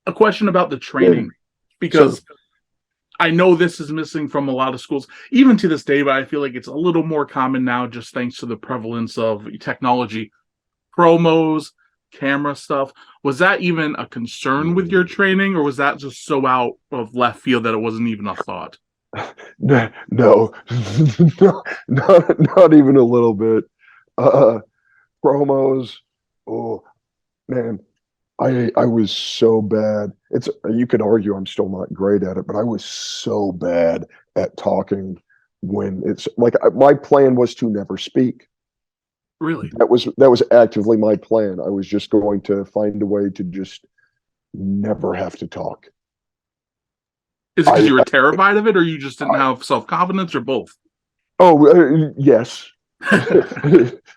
a question about the Yeah, training, sure. because I know this is missing from a lot of schools, even to this day, but I feel like it's a little more common now just thanks to the prevalence of technology, promos, camera stuff. Was that even a concern with your training, or was that just so out of left field that it wasn't even a thought? No, no, no, not even a little bit. Uh, Promos. Oh man, I was so bad. It's you could argue I'm still not great at it, but I was so bad at talking when it's like my plan was to never speak. Really? That was actively my plan. I was just going to find a way to just never have to talk. Is it because I, you were terrified of it, or you just didn't I have self confidence, or both? oh yes.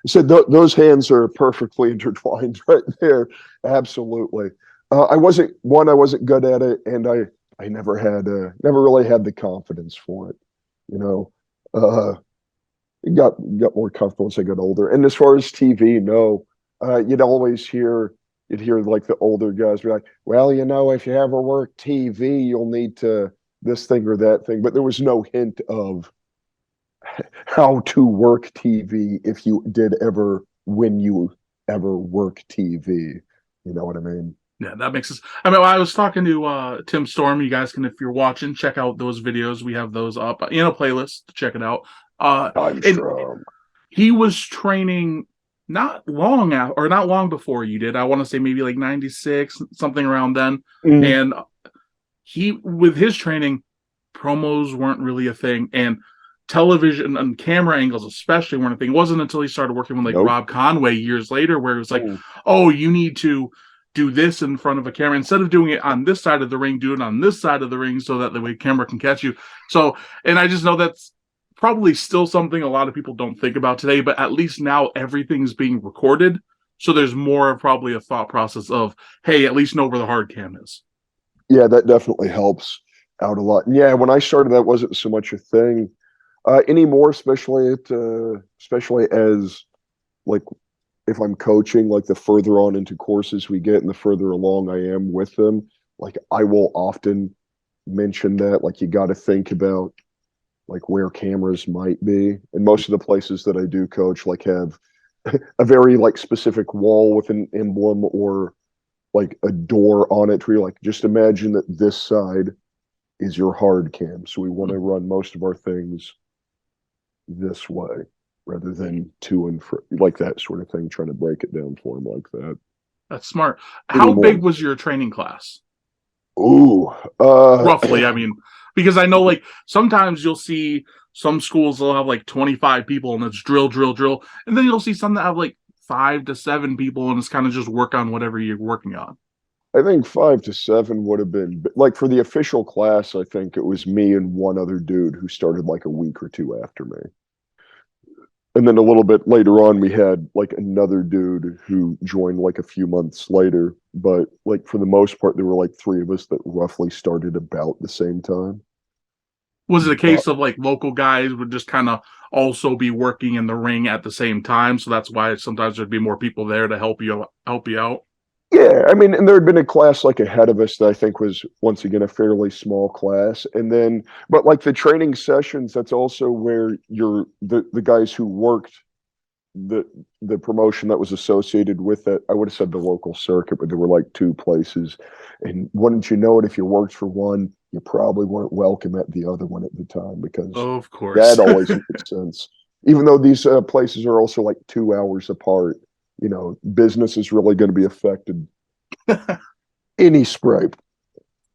So those hands are perfectly intertwined right there. Absolutely. I wasn't good at it, and I never really had the confidence for it. You know, uh, got more comfortable as I got older. And as far as TV, no, you'd hear like the older guys be like, well, if you ever work TV, you'll need to this thing or that thing. But there was no hint of how to work TV if you did ever when you ever work TV. You know what I mean? Yeah, that makes sense. I mean, I was talking to Tim Storm. You guys can, if you're watching, check out those videos. We have those up in a playlist to check it out. I'm And strong. he was training not long out or not long before you did. I want to say maybe like 96, something around then. Mm, And he, with his training, promos weren't really a thing. And television and camera angles, especially, weren't a thing. It wasn't until he started working with like nope. Rob Conway years later where it was like, Mm. oh, you need to do this in front of a camera. Instead of doing it on this side of the ring, do it on this side of the ring so that the way camera can catch you. So, and I just know that's probably still something a lot of people don't think about today, but at least now everything's being recorded. So there's more probably a thought process of, hey, at least know where the hard cam is. Yeah, that definitely helps out a lot. And yeah, when I started, that wasn't so much a thing anymore, especially as like if I'm coaching, like the further on into courses we get and the further along I am with them, like I will often mention that like you got to think about like where cameras might be. And most of the places that I do coach like have a very like specific wall with an emblem or like a door on it where you're like just imagine that this side is your hard cam. So we want to run most of our things this way rather than to and fro, like that sort of thing, trying to break it down for them like that. That's smart. How Anymore. big was your training class? Ooh, Roughly, I mean, because I know like sometimes you'll see some schools will have like 25 people and it's drill, drill, drill. And then you'll see some that have like 5 to 7 people and it's kind of just work on whatever you're working on. I think 5 to 7 would have been like for the official class. I think it was me and one other dude who started like a week or two after me. And then a little bit later on, we had like another dude who joined like a few months later. But like for the most part, there were like three of us that roughly started about the same time. Was it a But case of like local guys would just kind of also be working in the ring at the same time? So that's why sometimes there'd be more people there to help you out. yeah, I mean, and there had been a class like ahead of us that I think was once again a fairly small class. And then, but like the training sessions, that's also where the guys who worked the the promotion that was associated with it. I would have said the local circuit, but there were like two places. And wouldn't you know it, if you worked for one, you probably weren't welcome at the other one at the time because Of that course. always makes sense. Even though these places are also like 2 hours apart, business is really going to be affected any scrape.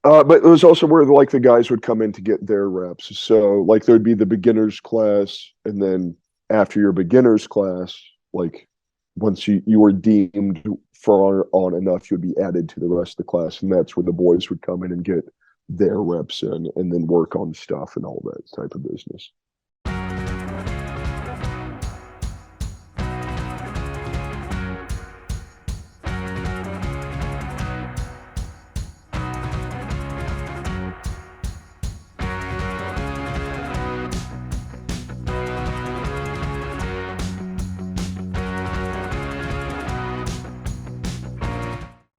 But it was also where like the guys would come in to get their reps. So like there'd be the beginners class, and then after your beginners class, like once you were deemed far on enough, you'd be added to the rest of the class, and that's where the boys would come in and get their reps in, and then work on stuff and all that type of business.